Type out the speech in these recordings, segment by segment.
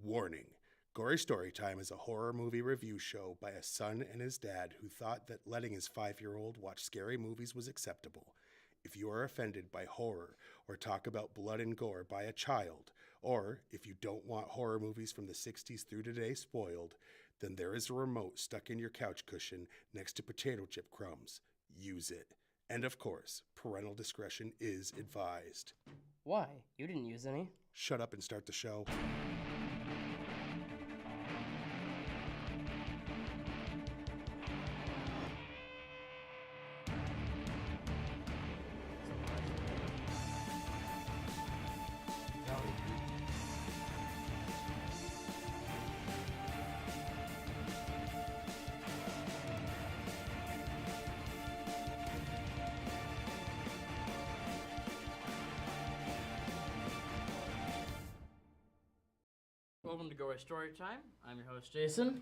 Warning. Gory Storytime is a horror movie review show by a son and his dad who thought that letting his 5-year-old watch scary movies was acceptable. If you are offended by horror or talk about blood and gore by a child, or if you don't want horror movies from the 60s through today spoiled, then there is a remote stuck in your couch cushion next to potato chip crumbs. Use it. And of course, parental discretion is advised. Why? You didn't use any. Shut up and start the show. Welcome to Gory Storytime. I'm your host, Jason.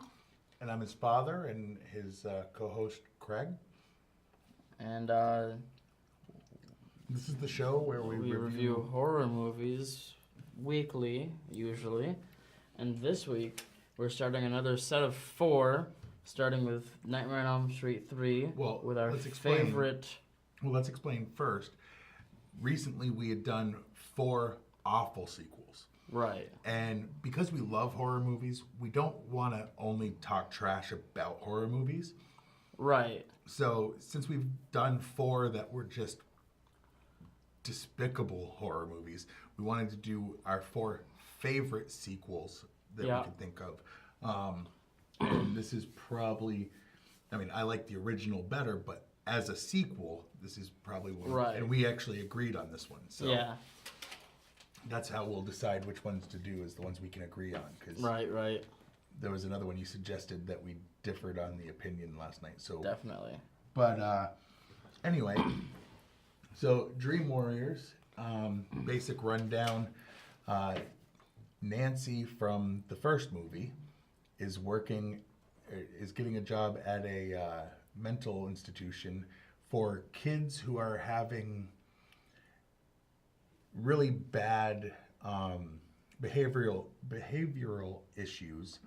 And I'm his father and his co-host, Craig. And This is the show where we review horror movies weekly, usually. And this week, we're starting another set of 4, starting with Nightmare on Elm Street 3, with our favorite... Well, let's explain first. Recently, we had done 4 awful sequels. Right. And because we love horror movies, we don't want to only talk trash about horror movies. Right. So since we've done 4 that were just despicable horror movies, we wanted to do our 4 favorite sequels that we could think of. And this is probably, I like the original better, but as a sequel, this is probably one. Right. And we actually agreed on this one. So yeah. That's how we'll decide which ones to do, is the ones we can agree on. Cause Right. there was another one you suggested that we differed on the opinion last night. So Definitely. But anyway, so Dream Warriors, basic rundown. Nancy from the first movie is getting a job at a mental institution for kids who are having really bad behavioral issues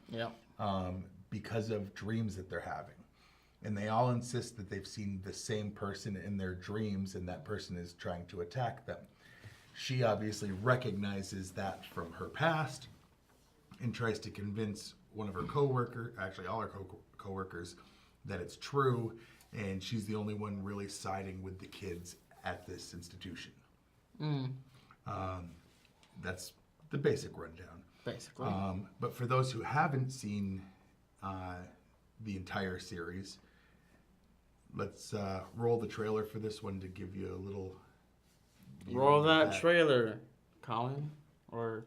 because of dreams that they're having. And they all insist that they've seen the same person in their dreams and that person is trying to attack them. She obviously recognizes that from her past and tries to convince one of her coworkers, actually all her coworkers, that it's true, and she's the only one really siding with the kids at this institution. That's the basic rundown. Basically. But for those who haven't seen the entire series, let's roll the trailer for this one to give you a little... Roll that trailer, Colin, or...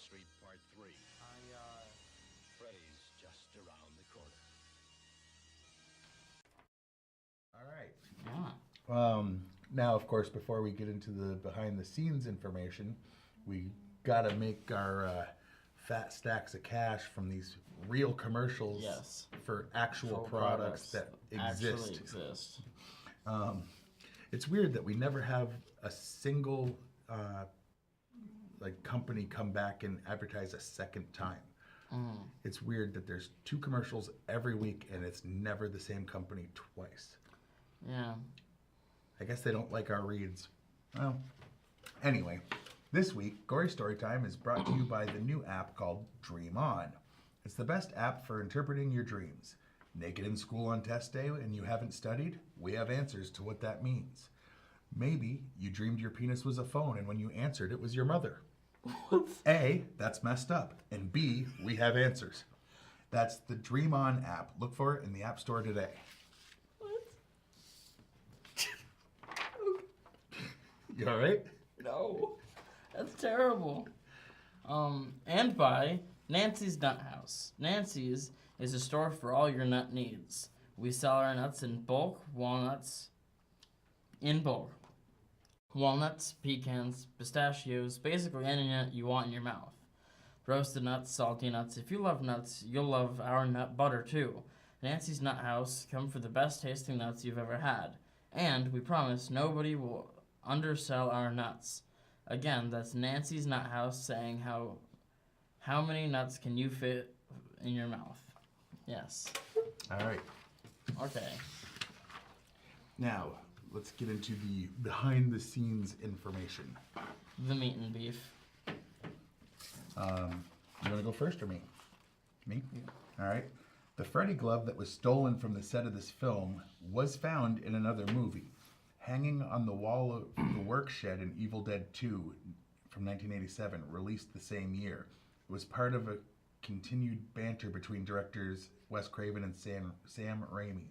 Street Part 3. Freddy's just around the corner. All right. Now, of course, before we get into the behind-the-scenes information, we got to make our fat stacks of cash from these real commercials for actual products that exist. Actually exist. It's weird that we never have a single like company come back and advertise a second time. It's weird that there's 2 commercials every week and it's never the same company twice. Yeah. I guess they don't like our reads. Well, anyway, this week, Gory Storytime is brought to you by the new app called Dream On. It's the best app for interpreting your dreams. Naked in school on test day and you haven't studied? We have answers to what that means. Maybe you dreamed your penis was a phone and when you answered it was your mother. A, that's messed up. And B, we have answers. That's the Dream On app. Look for it in the App Store today. What? You all right? No. That's terrible. And by Nancy's Nut House. Nancy's is a store for all your nut needs. We sell our nuts in bulk, walnuts in bulk. Walnuts, pecans, pistachios, basically any nut you want in your mouth. Roasted nuts, salty nuts. If you love nuts, you'll love our nut butter too. Nancy's Nut House, come for the best tasting nuts you've ever had. And we promise nobody will undersell our nuts. Again, that's Nancy's Nut House saying how many nuts can you fit in your mouth? Yes. All right. Okay. Now, let's get into the behind the scenes information. The meat and beef. You want to go first or me? Me? Yeah. All right. The Freddy glove that was stolen from the set of this film was found in another movie, hanging on the wall of the work shed in Evil Dead 2 from 1987, released the same year. It was part of a continued banter between directors Wes Craven and Sam Raimi.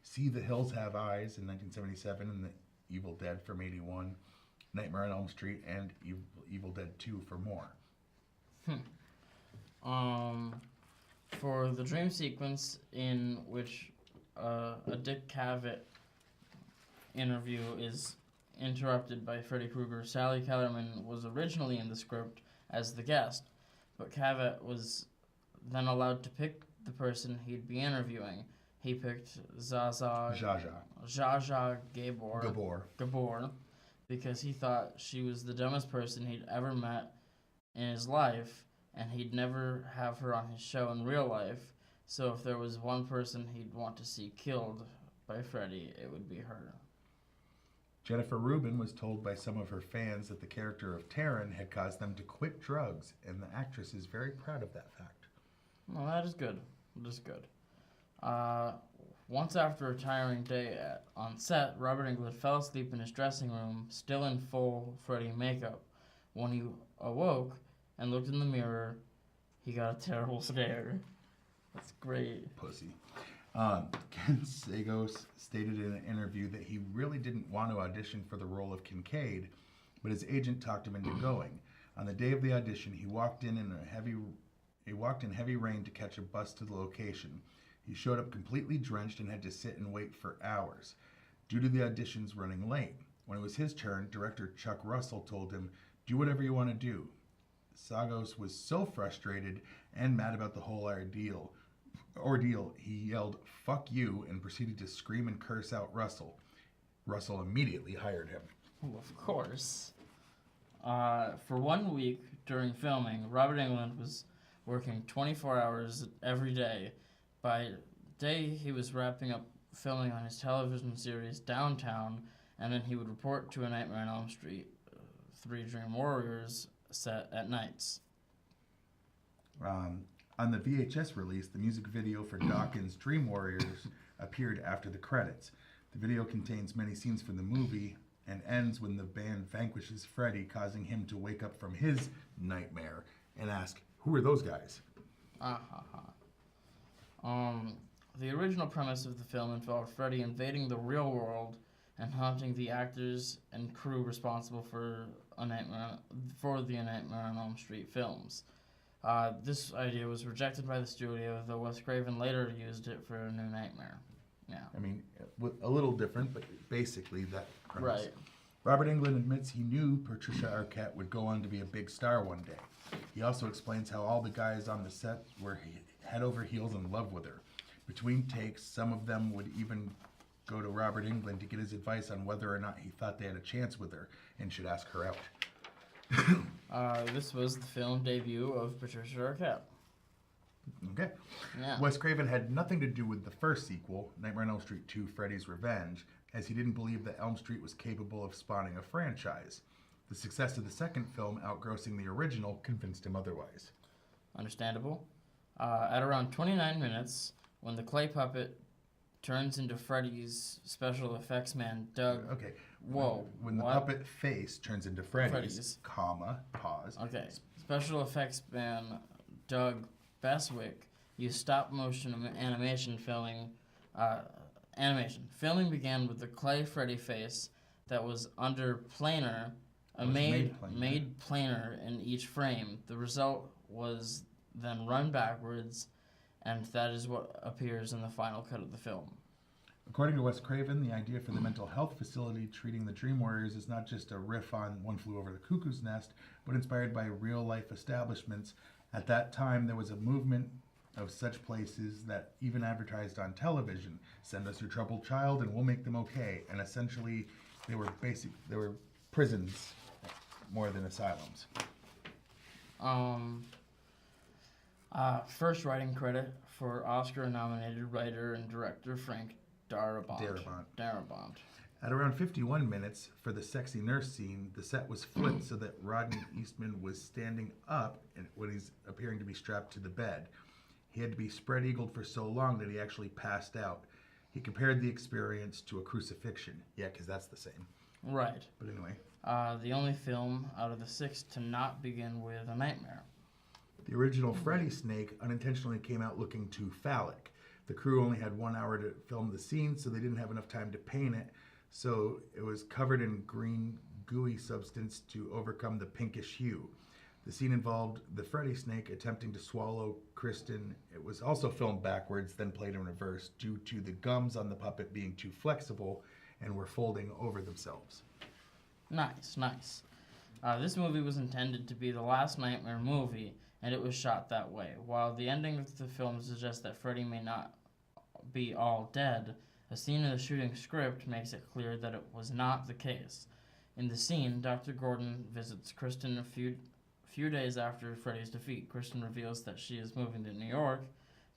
See the Hills Have Eyes in 1977 and The Evil Dead from 81, Nightmare on Elm Street, and Evil Dead 2 for more. For the dream sequence in which a Dick Cavett interview is interrupted by Freddy Krueger, Sally Kellerman was originally in the script as the guest, but Cavett was then allowed to pick the person he'd be interviewing. He picked Zsa Zsa Gabor because he thought she was the dumbest person he'd ever met in his life, and he'd never have her on his show in real life. So if there was one person he'd want to see killed by Freddy, it would be her. Jennifer Rubin was told by some of her fans that the character of Taryn had caused them to quit drugs, and the actress is very proud of that fact. Well, that is good. That is good. Once after a tiring day on set, Robert Englund fell asleep in his dressing room, still in full Freddy makeup. When he awoke and looked in the mirror, he got a terrible scare. That's great. Pussy. Ken Sagos stated in an interview that he really didn't want to audition for the role of Kincaid, but his agent talked him into going. On the day of the audition, he walked in heavy rain to catch a bus to the location. He showed up completely drenched and had to sit and wait for hours due to the auditions running late. When it was his turn, director Chuck Russell told him, "Do whatever you want to do." Sagos was so frustrated and mad about the whole ordeal, he yelled, "Fuck you," and proceeded to scream and curse out Russell. Russell immediately hired him. Well, of course. For 1 week during filming, Robert Englund was working 24 hours every day. By day, he was wrapping up filming on his television series Downtown, and then he would report to A Nightmare on Elm Street 3 Dream Warriors set at nights. On the VHS release, the music video for Dawkins' Dream Warriors appeared after the credits. The video contains many scenes from the movie and ends when the band vanquishes Freddy, causing him to wake up from his nightmare and ask, "Who are those guys?" The original premise of the film involved Freddy invading the real world and haunting the actors and crew responsible for the A Nightmare on Elm Street films. This idea was rejected by the studio, though Wes Craven later used it for A New Nightmare. Yeah. I mean, a little different, but basically that premise. Right. Robert Englund admits he knew Patricia Arquette would go on to be a big star one day. He also explains how all the guys on the set were head over heels in love with her. Between takes, some of them would even go to Robert Englund to get his advice on whether or not he thought they had a chance with her and should ask her out. This was the film debut of Patricia Arquette. Okay. Yeah. Wes Craven had nothing to do with the first sequel, Nightmare on Elm Street 2: Freddy's Revenge, as he didn't believe that Elm Street was capable of spawning a franchise. The success of the second film, outgrossing the original, convinced him otherwise. Understandable. At around 29 minutes, when the clay puppet turns into Freddy's special effects man, Doug... Okay. Whoa. When the puppet face turns into Freddy's, comma, pause. Okay. Special effects man, Doug Beswick, used stop-motion animation filming... Filming began with the clay Freddy face that was under planar... made planar in each frame. The result was then run backwards, and that is what appears in the final cut of the film. According to Wes Craven, the idea for the mental health facility treating the Dream Warriors is not just a riff on One Flew Over the Cuckoo's Nest, but inspired by real-life establishments. At that time, there was a movement of such places that even advertised on television, send us your troubled child and we'll make them okay. And essentially, they were prisons more than asylums. First writing credit for Oscar-nominated writer and director Frank Darabont. At around 51 minutes, for the sexy nurse scene, the set was flipped so that Rodney Eastman was standing up when he's appearing to be strapped to the bed. He had to be spread-eagled for so long that he actually passed out. He compared the experience to a crucifixion. Yeah, because that's the same. Right. But anyway. The only film out of the 6 to not begin with a nightmare. The original Freddy snake unintentionally came out looking too phallic. The crew only had 1 hour to film the scene, so they didn't have enough time to paint it. So it was covered in green, gooey substance to overcome the pinkish hue. The scene involved the Freddy snake attempting to swallow Kristen. It was also filmed backwards, then played in reverse, due to the gums on the puppet being too flexible and were folding over themselves. Nice. This movie was intended to be the last Nightmare movie, and it was shot that way. While the ending of the film suggests that Freddy may not be all dead, a scene in the shooting script makes it clear that it was not the case. In the scene, Dr. Gordon visits Kristen a few days after Freddy's defeat. Kristen reveals that she is moving to New York,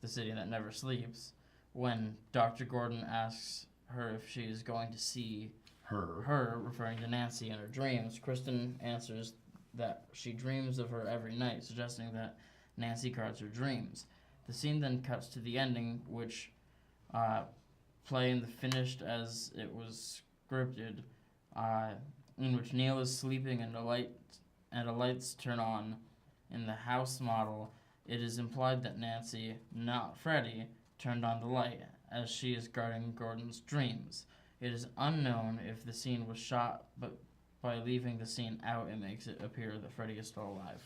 the city that never sleeps. When Dr. Gordon asks her if she is going to see her, referring to Nancy in her dreams, Kristen answers that she dreams of her every night, suggesting that Nancy guards her dreams. The scene then cuts to the ending, which play in the finished as it was scripted, in which Neil is sleeping and the lights turn on. In the house model, it is implied that Nancy, not Freddy, turned on the light as she is guarding Gordon's dreams. It is unknown if the scene was shot, but by leaving the scene out, it makes it appear that Freddy is still alive.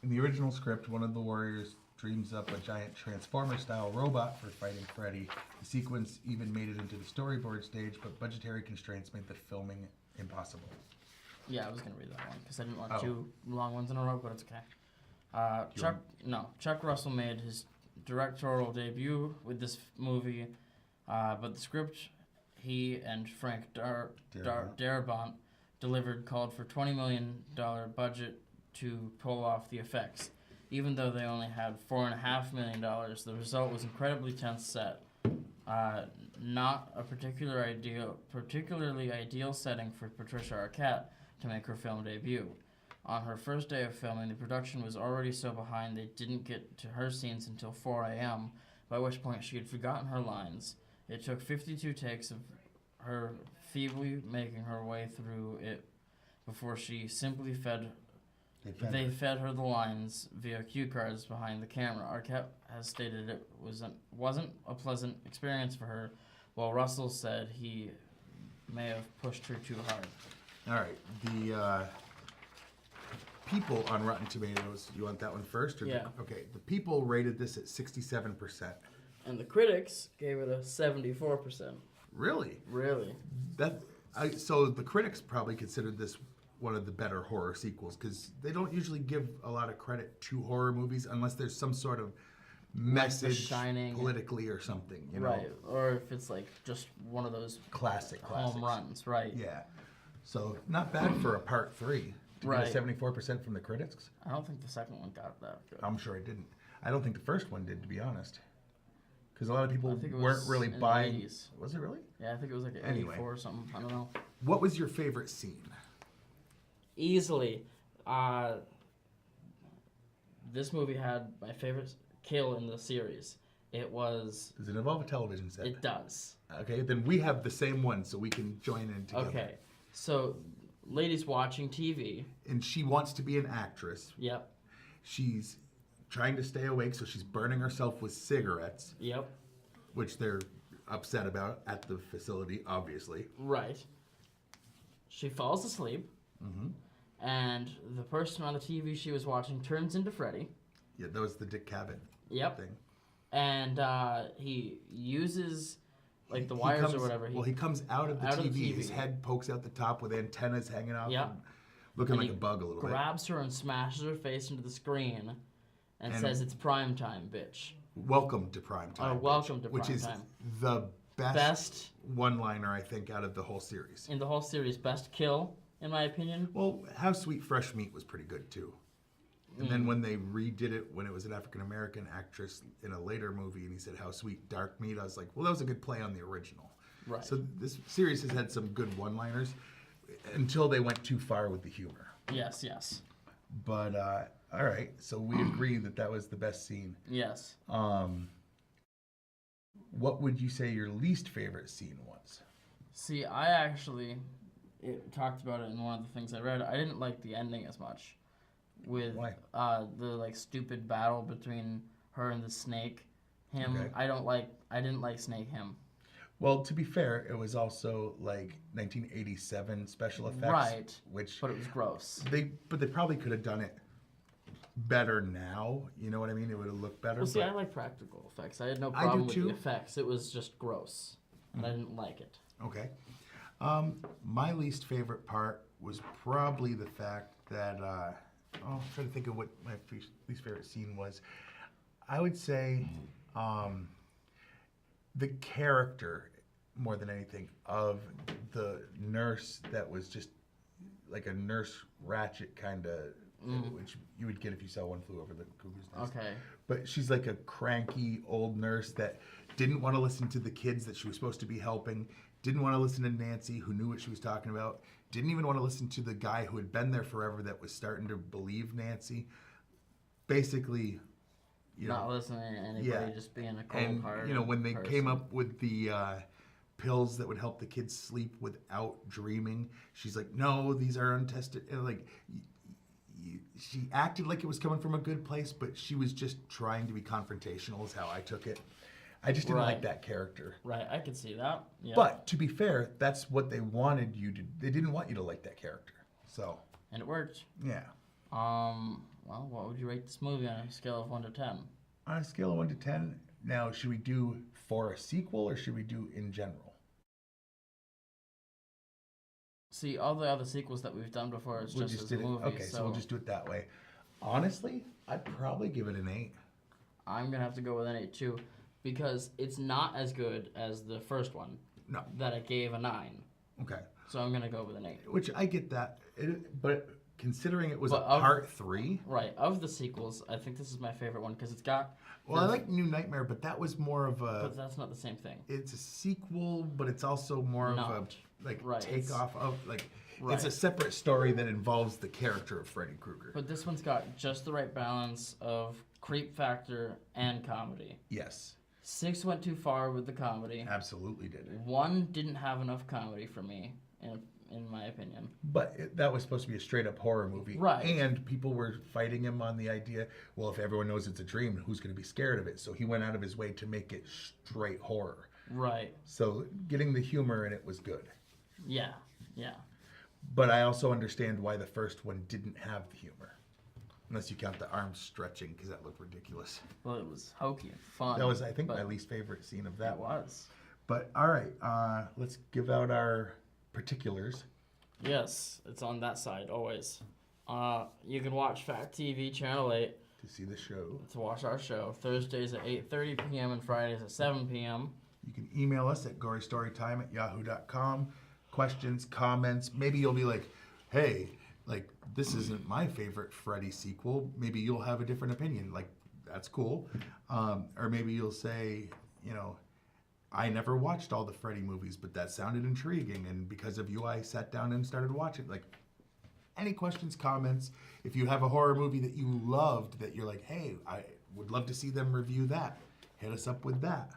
In the original script, one of the warriors dreams up a giant Transformer-style robot for fighting Freddy. The sequence even made it into the storyboard stage, but budgetary constraints made the filming impossible. Yeah, I was going to read that one, because I didn't want 2 long ones in a row, but it's okay. Chuck Russell made his directorial debut with this movie, but the script he and Frank Darabont delivered called for $20 million budget to pull off the effects. Even though they only had $4.5 million, the result was incredibly tense set. Not a particularly ideal setting for Patricia Arquette to make her film debut. On her first day of filming, the production was already so behind they didn't get to her scenes until 4 a.m., by which point she had forgotten her lines. It took 52 takes of her feebly making her way through it before she simply fed her the lines via cue cards behind the camera. Arquette has stated it wasn't a pleasant experience for her, while Russell said he may have pushed her too hard. All right, the people on Rotten Tomatoes, you want that one first? Or yeah. Okay, the people rated this at 67%. And the critics gave it a 74%. Really? Really. So the critics probably considered this one of the better horror sequels, because they don't usually give a lot of credit to horror movies unless there's some sort of message politically or something, you know? Right, or if it's like just one of those classic home runs, right? Yeah. So not bad for a part 3. to get a 74% from the critics. I don't think the second one got that good. I'm sure it didn't. I don't think the first one did, to be honest. Because a lot of people I think it weren't was really in the buying. 80s. Was it really? Yeah, I think it was like 84 Anyway. or something. I don't know. What was your favorite scene? Easily. This movie had my favorite kill in the series. It was... Does it involve a television set? It does. Okay, then we have the same one, so we can join in together. Okay. So, lady's watching TV. And she wants to be an actress. Yep. She's trying to stay awake, so she's burning herself with cigarettes. Yep. Which they're upset about at the facility, obviously. Right. She falls asleep. Mm-hmm. And the person on the TV she was watching turns into Freddy. Yeah, that was the Dick Cavett thing. And he uses like the wires or whatever. He comes out of the TV. His head pokes out the top with antennas hanging off. Yep. Looking like a bug a little bit. Grabs her and smashes her face into the screen and says, "It's prime time, bitch." Welcome to prime time. Welcome to prime which is time. The best one-liner, I think, out of the whole series. In the whole series, best kill, in my opinion. Well, How Sweet Fresh Meat was pretty good, too. And then when they redid it, when it was an African-American actress in a later movie, and he said, "How Sweet Dark Meat," I was like, well, that was a good play on the original. Right. So this series has had some good one-liners until they went too far with the humor. Yes, yes. But, all right, so we agree that was the best scene. Yes. What would you say your least favorite scene was? See, I actually talked about it in one of the things I read. I didn't like the ending as much. With Why? The like stupid battle between her and the snake. Him. Okay. I didn't like Snake him. Well, to be fair, it was also like 1987 special effects. Right. Which But it was gross. they probably could have done it better now. You know what I mean? It would have looked better. Well, see, I like practical effects. I had no problem with the effects. It was just gross, and I didn't like it. Okay. My least favorite part was probably the fact that I'm trying to think of what my least favorite scene was. I would say the character, more than anything, of the nurse that was just like a Nurse Ratchet kind of, which you would get if you saw One Flew Over the Cuckoo's Nest. Okay. But she's like a cranky old nurse that didn't want to listen to the kids that she was supposed to be helping, didn't want to listen to Nancy, who knew what she was talking about, didn't even want to listen to the guy who had been there forever that was starting to believe Nancy. Basically, not listening to anybody, just being a cold heart. And, when they came up with the pills that would help the kids sleep without dreaming, she's like, no, these are untested. And like, she acted like it was coming from a good place, but she was just trying to be confrontational is how I took it. I just didn't like that character. Right, I could see that. Yep. But to be fair, that's what they wanted you to. They didn't want you to like that character. So. And it worked. Yeah. Well, what would you rate this movie on a scale of 1 to 10? On a scale of 1 to 10, now should we do for a sequel or should we do in general? See, all the other sequels that we've done before, it's just as a movie. Okay, so we'll just do it that way. Honestly, I'd probably give it an 8. I'm gonna have to go with an 8 too, because it's not as good as the first one. No. That I gave a 9. Okay. So I'm gonna go with an 8. Which I get that, but considering it was part 3. Right, of the sequels, I think this is my favorite one because it's got... Well, I like New Nightmare, but that was more of a... But that's not the same thing. It's a sequel, but it's also more of a takeoff of... It's a separate story that involves the character of Freddy Krueger. But this one's got just the right balance of creep factor and comedy. Yes. 6 went too far with the comedy. Absolutely did. 1 didn't have enough comedy for me, in my opinion. But that was supposed to be a straight-up horror movie. Right. And people were fighting him on the idea, well, if everyone knows it's a dream, who's going to be scared of it? So he went out of his way to make it straight horror. Right. So getting the humor in it was good. Yeah, yeah. But I also understand why the first one didn't have the humor. Unless you count the arms stretching, because that looked ridiculous. Well, it was hokey and fun. That was, I think, my least favorite scene of that one. It was. But, all right, let's give out our particulars. Yes, it's on that side, always. You can watch Fact TV, Channel 8. To see the show. To watch our show. Thursdays at 8:30 p.m. and Fridays at 7 p.m. You can email us at gorystorytime@yahoo.com. Questions, comments. Maybe you'll be like, hey, like, this isn't my favorite Freddy sequel. Maybe you'll have a different opinion. Like, that's cool. Or maybe you'll say, I never watched all the Freddy movies, but that sounded intriguing. And because of you, I sat down and started watching. Like, any questions, comments? If you have a horror movie that you loved that you're like, hey, I would love to see them review that, hit us up with that.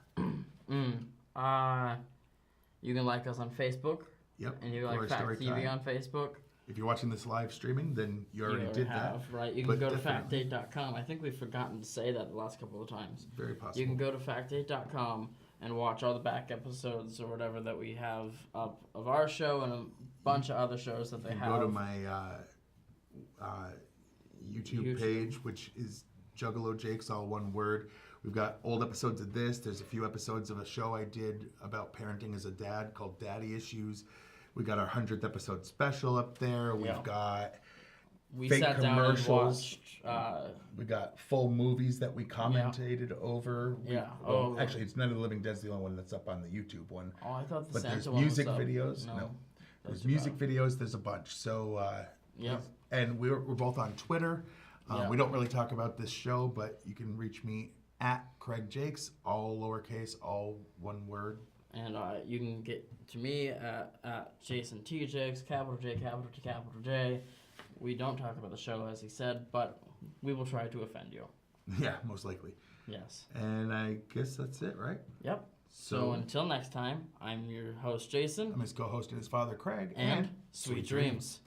You can like us on Facebook. Yep. And you can like Fact TV on Facebook. If you're watching this live streaming, then you already did that. Right. You can go to factdate.com. I think we've forgotten to say that the last couple of times. Very possible. You can go to factdate.com and watch all the back episodes or whatever that we have up of our show and a bunch of other shows that they have. Go to my YouTube page, which is Juggalo Jakes, all one word. We've got old episodes of this. There's a few episodes of a show I did about parenting as a dad called Daddy Issues. We got our 100th episode special up there. We've got fake sat commercials. Down and watched, we got full movies that we commentated over. Actually, it's Night of the Living Dead's the only one that's up on the YouTube one. Oh, I thought the but Santa there's one music was up. videos. No. There's music videos. There's a bunch. So, and we're both on Twitter. We don't really talk about this show, but you can reach me at Craig Jakes, all lowercase, all one word. And you can get to me at Jason T. Jakes, capital J, capital T, capital J. We don't talk about the show, as he said, but we will try to offend you. Yeah, most likely. Yes. And I guess that's it, right? Yep. So until next time, I'm your host, Jason. I'm his co-host and his father, Craig. And sweet dreams.